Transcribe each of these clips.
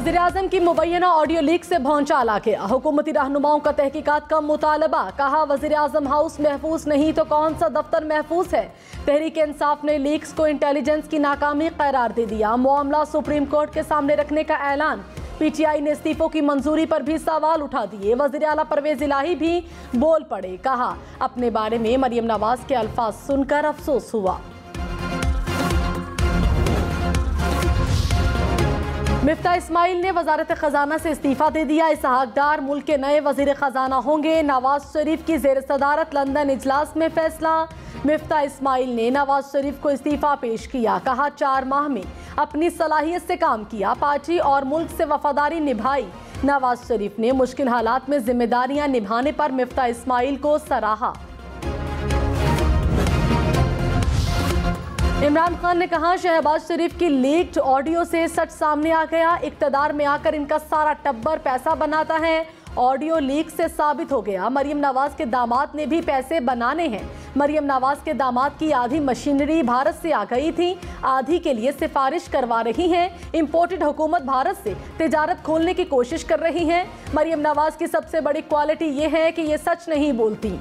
वज़ीर-ए-आज़म की मुबैना audio leak से भौंचाल आ गया। हुकूमती रहनुमाओं का तहकीकात का मुतालबा। कहा वज़ीर-ए-आज़म हाउस महफूज नहीं तो कौन सा दफ्तर महफूज है। तहरीक इंसाफ ने लीक्स को इंटेलिजेंस की नाकामी करार दे दिया। मामला सुप्रीम कोर्ट के सामने रखने का ऐलान। पीटीआई ने इस्तीफों की मंजूरी पर भी सवाल उठा दिए। वज़ीर आला परवेज इलाही भी बोल पड़े। कहा अपने बारे में मरियम नवाज के अल्फाज सुनकर अफसोस हुआ। मिफ्ता इस्माइल ने वजारत खजाना से इस्तीफा दे दिया। इसहाक डार मुल्क के नए वजीर खजाना होंगे। नवाज शरीफ की जेर सदारत लंदन इजलास में फैसला। मिफ्ता इस्माइल ने नवाज शरीफ को इस्तीफा पेश किया। कहा 4 माह में अपनी सलाहियत से काम किया, पार्टी और मुल्क से वफादारी निभाई। नवाज शरीफ ने मुश्किल हालात में जिम्मेदारियां निभाने पर मिफ्ता इस्माइल को सराहा। इमरान खान ने कहा शहबाज शरीफ की लीक्ड ऑडियो से सच सामने आ गया। इक़्तिदार में आकर इनका सारा टब्बर पैसा बनाता है। ऑडियो लीक से साबित हो गया मरियम नवाज के दामाद ने भी पैसे बनाने हैं। मरियम नवाज के दामाद की आधी मशीनरी भारत से आ गई थी, आधी के लिए सिफारिश करवा रही हैं। इंपोर्टेड हुकूमत भारत से तिजारत खोलने की कोशिश कर रही है। मरियम नवाज की सबसे बड़ी क्वालिटी ये है कि ये सच नहीं बोलती।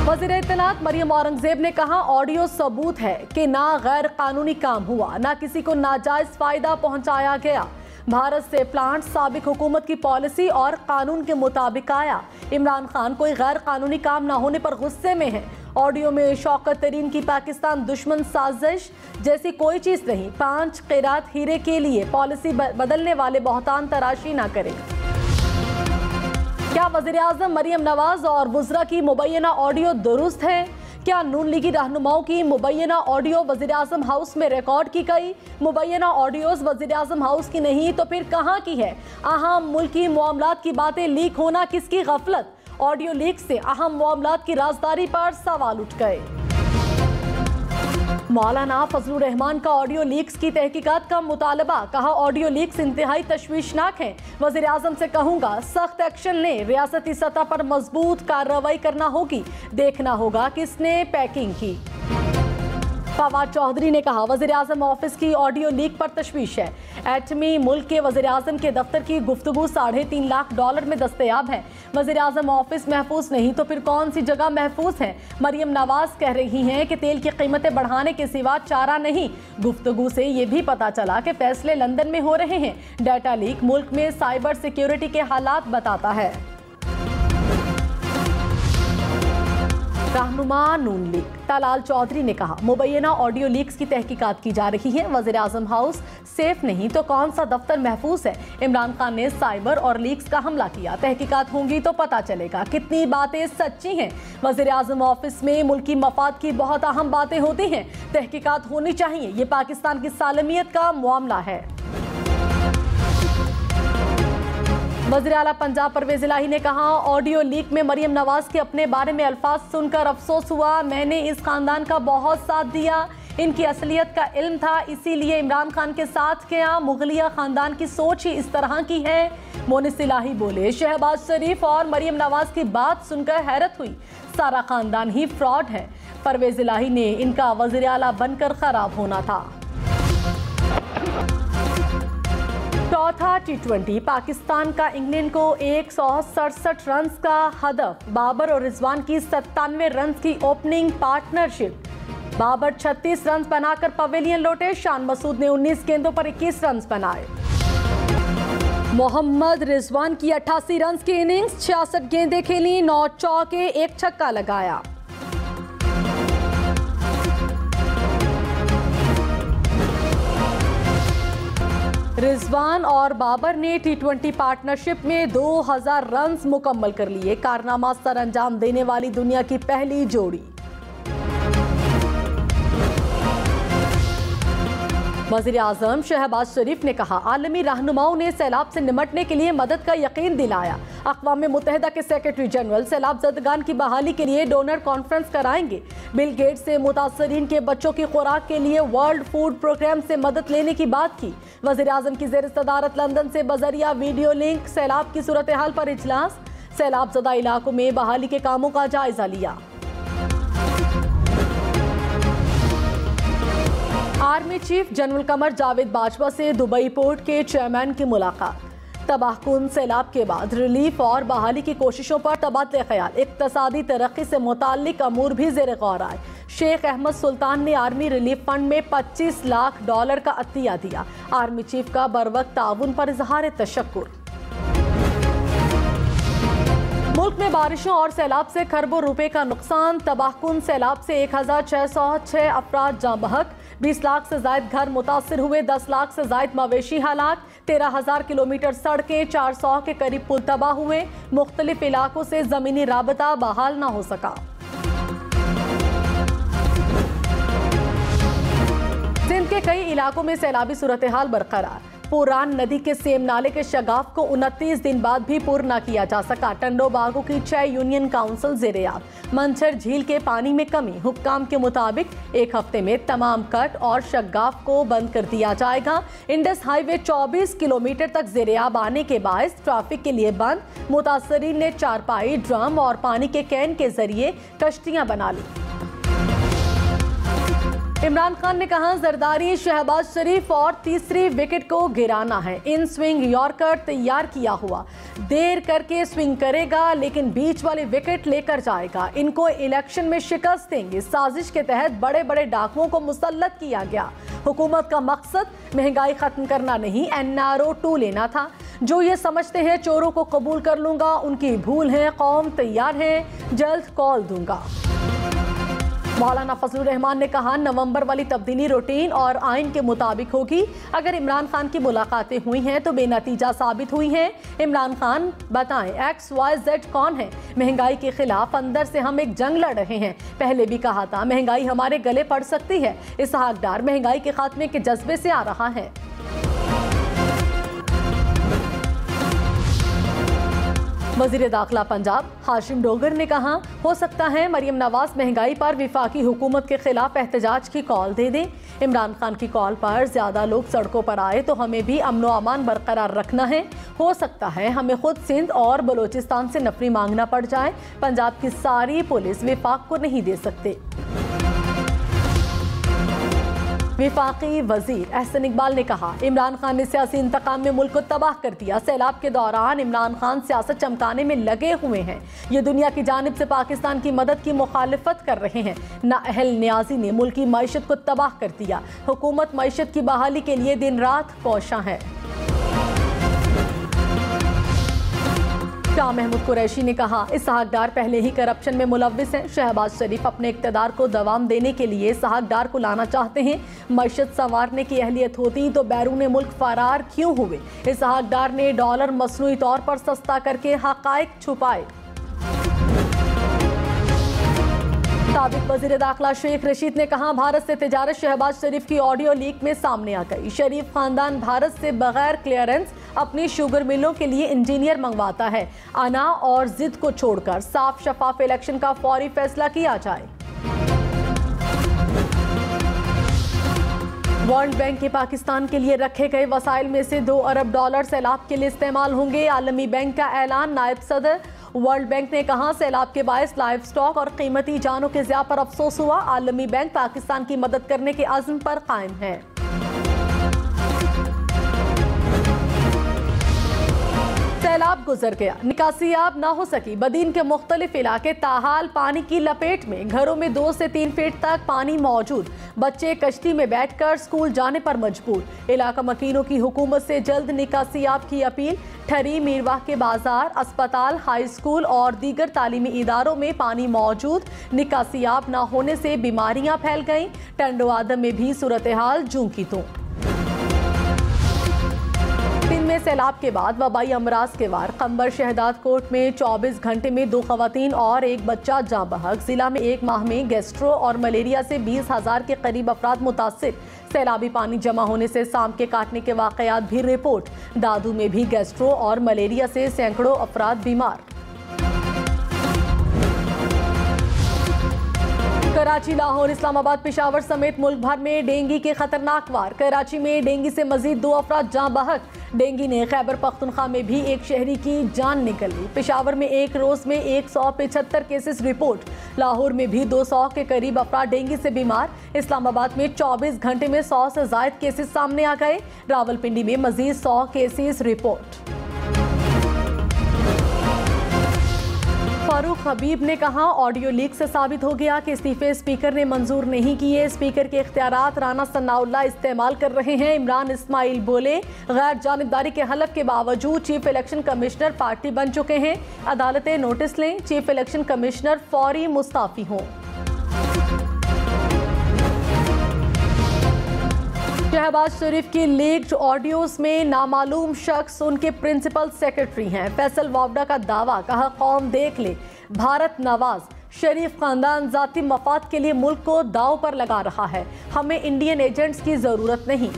वज़ीर इत्तलात मरियम औरंगजेब ने कहा ऑडियो सबूत है कि ना गैर कानूनी काम हुआ, ना किसी को नाजायज फायदा पहुंचाया गया। भारत से प्लांट साबिक हुकूमत की पॉलिसी और कानून के मुताबिक आया। इमरान खान कोई गैर कानूनी काम ना होने पर गुस्से में है। ऑडियो में शौकत तरीन की पाकिस्तान दुश्मन साजिश जैसी कोई चीज नहीं। 5 क़िरात हीरे के लिए पॉलिसी बदलने वाले बहतान तराशी ना करें। क्या वज़ीर-ए-आज़म मरियम नवाज और वुज़रा की मुबैना ऑडियो दुरुस्त है? क्या नून लीगी रहनुमाओं की मुबैना ऑडियो वज़ीर-ए-आज़म हाउस में रिकॉर्ड की गई? मुबैना ऑडियोज़ वज़ीर-ए-आज़म हाउस की नहीं तो फिर कहाँ की है? अहम मुल्की मामलात की बातें लीक होना किसकी गफलत? ऑडियो लीक से अहम मामलात की राजदारी पर सवाल उठ गए। मौलाना फजलुर रहमान का ऑडियो लीक्स की तहकीकात का मुतालबा। कहा ऑडियो लीक्स इंतहाई तशवीशनाक हैं। वज़ीर आज़म से कहूँगा सख्त एक्शन लें। रियासती सतह पर मजबूत कार्रवाई करना होगी। देखना होगा किसने पैकिंग की। फवाद चौधरी ने कहा वज़ीर आज़म ऑफिस की ऑडियो लीक पर तशवीश है। एटमी मुल्क के वज़ीर आज़म के दफ्तर की गुफ्तगू $3.5 लाख में दस्तयाब है। वज़ीर आज़म ऑफिस महफूज नहीं तो फिर कौन सी जगह महफूज है? मरियम नवाज कह रही हैं कि तेल की कीमतें बढ़ाने के सिवा चारा नहीं। गुफ्तगू से ये भी पता चला कि फैसले लंदन में हो रहे हैं। डाटा लीक मुल्क में साइबर सिक्योरिटी के हालात बताता है। रहनुमा नून लीग तलाल चौधरी ने कहा मुबैना ऑडियो लीक्स की तहकीकात की जा रही है। वज़ीर आज़म हाउस सेफ नहीं तो कौन सा दफ्तर महफूज है? इमरान खान ने साइबर और लीक्स का हमला किया। तहकीकात होंगी तो पता चलेगा कितनी बातें सच्ची हैं। वज़ीर आज़म ऑफिस में मुल्की मफाद की बहुत अहम बातें होती हैं। तहकीकात होनी चाहिए। ये पाकिस्तान की सालमियत का मामला है। वज़ीर आला पंजाब परवेज इलाही ने कहा ऑडियो लीक में मरियम नवाज के अपने बारे में अल्फाज सुनकर अफसोस हुआ। मैंने इस खानदान का बहुत साथ दिया, इनकी असलियत का इल्म था, इसीलिए इमरान खान के साथ गया। मुगलिया खानदान की सोच ही इस तरह की है। मोनिस इलाही बोले शहबाज शरीफ और मरियम नवाज की बात सुनकर हैरत हुई। सारा खानदान ही फ्रॉड है। परवेज इलाही ने इनका वज़ीर आला बनकर खराब होना था। चौथा T20 पाकिस्तान का इंग्लैंड को 167 रन का हदफ। बाबर और रिजवान की 97 रन की ओपनिंग पार्टनरशिप। बाबर 36 रन बनाकर पवेलियन लौटे। शान मसूद ने 19 गेंदों पर 21 रन बनाए। मोहम्मद रिजवान की 88 रन की इनिंग्स, 66 गेंदें खेली, 9 चौके, 1 छक्का लगाया। रिजवान और बाबर ने T20 पार्टनरशिप में 2000 रन मुकम्मल कर लिए। कारनामा सर अंजाम देने वाली दुनिया की पहली जोड़ी। वज़ीर आज़म शहबाज शरीफ ने कहा आलमी रहनुमाओं ने सैलाब से निमटने के लिए मदद का यकीन दिलाया। अक़वाम मुत्तहिदा के सेक्रेटरी जनरल सैलाब ज़दगान की बहाली के लिए डोनर कॉन्फ्रेंस कराएंगे। बिल गेट्स से मुतासरीन के बच्चों की खुराक के लिए वर्ल्ड फूड प्रोग्राम से मदद लेने की बात की। वज़ीर आज़म की ज़ेर सदारत लंदन से बजरिया वीडियो लिंक सैलाब की सूरत हाल पर इजलास। सैलाब ज़दा इलाकों में बहाली के कामों का जायजा लिया। Army chief general Qamar Javed Bajwa से दुबई पोर्ट के चेयरमैन की मुलाकात। तबाहकुन सैलाब के बाद रिलीफ और बहाली की कोशिशों पर तबादले ख्याल, इक्तसादी तरक्की से मुताल्लिक अमूर भी ज़ेर गौर आए। शेख अहमद सुल्तान ने आर्मी रिलीफ फंड में $25 लाख का अतिया दिया। आर्मी चीफ का बरवक्त ताउन पर इजहार तशक्कुर। मुल्क में बारिशों और सैलाब से खरबों रुपए का नुकसान। तबाहकुन सैलाब से 1606 अफराद जाँ बहक, 20 लाख से जायद घर मुतासिर हुए, 10 लाख से जायद मवेशी हालात, 13,000 किलोमीटर सड़कें, 400 के करीब पुल तबाह हुए। मुख्तलिफ इलाकों से जमीनी राबता बहाल न हो सका। सिंध के कई इलाकों में सैलाबी सूरत हाल बरकरार। पुरान नदी के सेम नाले के शगाफ को 29 दिन बाद भी पुर न किया जा सका। टंडो बागों की 6 यूनियन काउंसिल ज़ेर-ए-आब। मंछर झील के पानी में कमी, हुक्काम के मुताबिक 1 हफ्ते में तमाम कट और शगाफ को बंद कर दिया जाएगा। इंडस हाईवे 24 किलोमीटर तक ज़ेर-ए-आब आने के बायस ट्रैफिक के लिए बंद। मुतासरीन ने चारपाई, ड्रम और पानी के कैन के जरिए कश्तियां बना ली। इमरान खान ने कहा, जरदारी, शहबाज शरीफ और तीसरी विकेट को गिराना है। इन स्विंग यॉर्कर तैयार किया हुआ, देर करके स्विंग करेगा लेकिन बीच वाली विकेट लेकर जाएगा। इनको इलेक्शन में शिकस्त देंगे। साजिश के तहत बड़े बड़े डाकुओं को मुसल्लत किया गया। हुकूमत का मकसद महंगाई खत्म करना नहीं, NRO 2 लेना था। जो ये समझते हैं चोरों को कबूल कर लूंगा, उनकी भूल है। कौम तैयार है, जल्द कॉल दूंगा। मौलाना फजलुर रहमान ने कहा, नवंबर वाली तब्दीली रूटीन और आइन के मुताबिक होगी। अगर इमरान खान की मुलाकातें हुई हैं तो बेनतीजा साबित हुई हैं। इमरान खान बताएं XYZ कौन है। महंगाई के खिलाफ अंदर से हम एक जंग लड़ रहे हैं। पहले भी कहा था महंगाई हमारे गले पड़ सकती है। इसहाक डार महंगाई के खात्मे के जज्बे से आ रहा है। वज़ीर दाखिला पंजाब हाशिम डोगर ने कहा, हो सकता है मरियम नवाज महंगाई पर विफाकी हुकूमत के खिलाफ एहतजाज की कॉल दे दें। इमरान खान की कॉल पर ज़्यादा लोग सड़कों पर आए तो हमें भी अमन व अमान बरकरार रखना है। हो सकता है हमें खुद सिंध और बलोचिस्तान से नफरी मांगना पड़ जाए। पंजाब की सारी पुलिस विफाक को नहीं दे सकते। विफाकी वजीर एहसन इकबाल ने कहा, इमरान खान ने सियासी इंतकाम में मुल्क को तबाह कर दिया। सैलाब के दौरान इमरान खान सियासत चमकाने में लगे हुए हैं। ये दुनिया की जानिब से पाकिस्तान की मदद की मुखालिफत कर रहे हैं। नाअहल न्याजी ने मुल्क की मईशत को तबाह कर दिया। हुकूमत मईशत की बहाली के लिए दिन रात कोशां है। शाह महमूद कुरैशी ने कहा, इसहाक डार पहले ही करप्शन में मुलव्विस हैं। शहबाज शरीफ अपने इक़्तिदार को दवाम देने के लिए इसहाक डार को लाना चाहते हैं। मईशत संवारने की अहलियत होती तो बैरून मुल्क फरार क्यों हुए। इसहाक डार ने डॉलर मसनूई तौर पर सस्ता करके हक़ाइक़ छुपाए। साबिक वज़ीर दाखिला शेख रशीद ने कहा, भारत से तिजारत शहबाज शरीफ की ऑडियो लीक में सामने आ गई। शरीफ खानदान भारत से बगैर क्लियरेंस अपनी शुगर मिलों के लिए इंजीनियर मंगवाता है। अना और जिद को छोड़कर साफ शफाफ इलेक्शन का फौरी फैसला किया जाए। वर्ल्ड बैंक के पाकिस्तान के लिए रखे गए वसाइल में से $2 अरब सैलाब के लिए इस्तेमाल होंगे। आलमी बैंक का ऐलान। नायब सदर वर्ल्ड बैंक ने कहा, सैलाब के बायस लाइव स्टॉक और कीमती जानों के ज़िया पर अफसोस हुआ। आलमी बैंक पाकिस्तान की मदद करने के अज़्म पर कायम है। सैलाब गुजर गया, निकासियाब ना हो सकी। बदीन के मुख्तलिफ इलाके ताहाल पानी की लपेट में। घरों में 2 से 3 फीट तक पानी मौजूद। बच्चे कश्ती में बैठकर स्कूल जाने पर मजबूर। इलाका मकीनों की हुकूमत से जल्द निकासियाब की अपील। ठरी, मीरवाह के बाजार, अस्पताल, हाई स्कूल और दीगर तालीमी इदारों में पानी मौजूद। निकासियाब ना होने से बीमारियां फैल गईं। टंडो आदम में भी सूरत हाल जूं की तूं। में सैलाब के बाद वबाई अमराज के वार। खंबर शहदाद कोट में 24 घंटे में 2 खवातीन और 1 बच्चा जाँ बहक। जिला में 1 माह में गैस्ट्रो और मलेरिया से 20,000 के करीब अफराद मुतासिर। सैलाबी पानी जमा होने से सांप के काटने के वाकयात भी रिपोर्ट। दादू में भी गैस्ट्रो और मलेरिया से सैकड़ों अफराद बीमार। कराची, लाहौर, इस्लामाबाद, पेशावर समेत मुल्क भर में डेंगू के खतरनाक वार। कराची में डेंगू से मजीद 2 अफराद जाँ बहक। डेंगू ने खैबर पख्तूनख्वा में भी एक शहरी की जान निकाली। पेशावर में एक रोज में 175 केसेस रिपोर्ट। लाहौर में भी 200 के करीब अफराद डेंगू से बीमार। इस्लामाबाद में 24 घंटे में 100 से ज्यादा केसेस सामने आ गए। रावलपिंडी में मजीद 100 केसेस रिपोर्ट। फारूक हबीब ने कहा, ऑडियो लीक से साबित हो गया कि इस्तीफे स्पीकर ने मंजूर नहीं किए। स्पीकर के इख्तियारात राना सन्नाउल्लाह इस्तेमाल कर रहे हैं। इमरान इस्माइल बोले, गैर जानिबदारी के हलफ के बावजूद चीफ इलेक्शन कमिश्नर पार्टी बन चुके हैं। अदालतें नोटिस लें, चीफ इलेक्शन कमिश्नर फौरी मुस्ताफी हों। शहबाज शरीफ की लीक्ड ऑडियोज में नामालूम शख्स उनके प्रिंसिपल सेक्रेटरी हैं। फैसल वावडा का दावा, कहा कौम देख ले, भारत नवाज शरीफ खानदान जाती मफाद के लिए मुल्क को दांव पर लगा रहा है। हमें इंडियन एजेंट्स की जरूरत नहीं।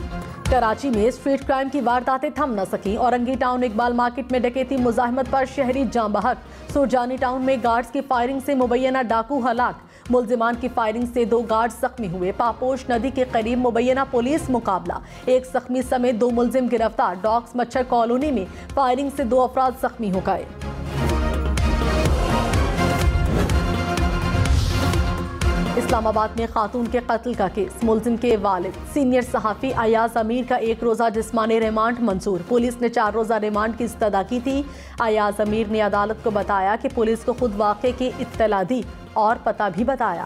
कराची में स्ट्रीट क्राइम की वारदातें थम न सकी। औरंगी टाउन इकबाल मार्केट में डकैती मुजाहिमत पर शहरी जाँ बहक। सुरजानी टाउन में गार्ड्स की फायरिंग से मुबैना डाकू हलाक। मुलजिमान की फायरिंग से 2 गार्ड जख्मी हुए। पापोश नदी के करीब मुबैना पुलिस मुकाबला, 1 जख्मी समेत 2 मुलजिम गिरफ्तार। डॉक्स मच्छर कॉलोनी में फायरिंग से 2 अफराद जख्मी हो गए। इस्लामाबाद में खातून के कत्ल का केस। मुलजिम के वालिद सीनियर सहाफ़ी अयाज अमीर का 1 रोज़ा जिस्मानी रिमांड मंजूर। पुलिस ने 4 रोज़ा रिमांड की इस्तदा की थी। अयाज अमीर ने अदालत को बताया कि पुलिस को खुद वाक़े की इत्तला दी और पता भी बताया।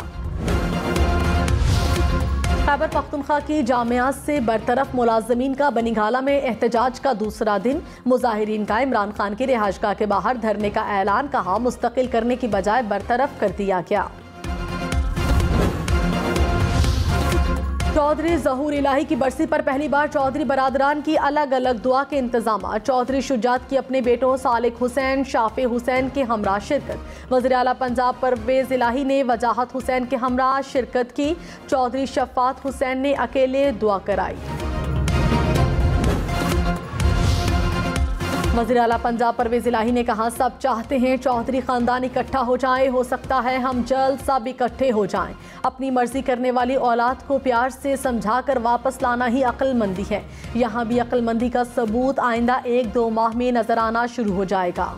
खैबर पख्तूनख्वा की जामियात से बरतरफ मुलाजमीन का बनीगाला में एहतजाज का दूसरा दिन। मुजाहिरीन का इमरान खान की रिहाइशगाह के बाहर धरने का ऐलान। कहा, मुस्तकिल करने की बजाय बरतरफ कर दिया गया। चौधरी ज़हूर इलाही की बरसी पर पहली बार चौधरी बरादरान की अलग अलग दुआ के इंतजाम। चौधरी शुजात की अपने बेटों सालिक हुसैन, शाफे हुसैन के हमरा शिरकत। वज़ीर आला पंजाब परवेज़ इलाही ने वजाहत हुसैन के हमरा शिरकत की। चौधरी शफ़ात हुसैन ने अकेले दुआ कराई। वज़ीर आला पंजाब परवेज़ इलाही ने कहा, सब चाहते हैं चौधरी ख़ानदान इकट्ठा हो जाए। हो सकता है हम जल्द सब इकट्ठे हो जाएं। अपनी मर्जी करने वाली औलाद को प्यार से समझाकर वापस लाना ही अक्लमंदी है। यहाँ भी अक्लमंदी का सबूत आइंदा 1-2 माह में नजर आना शुरू हो जाएगा।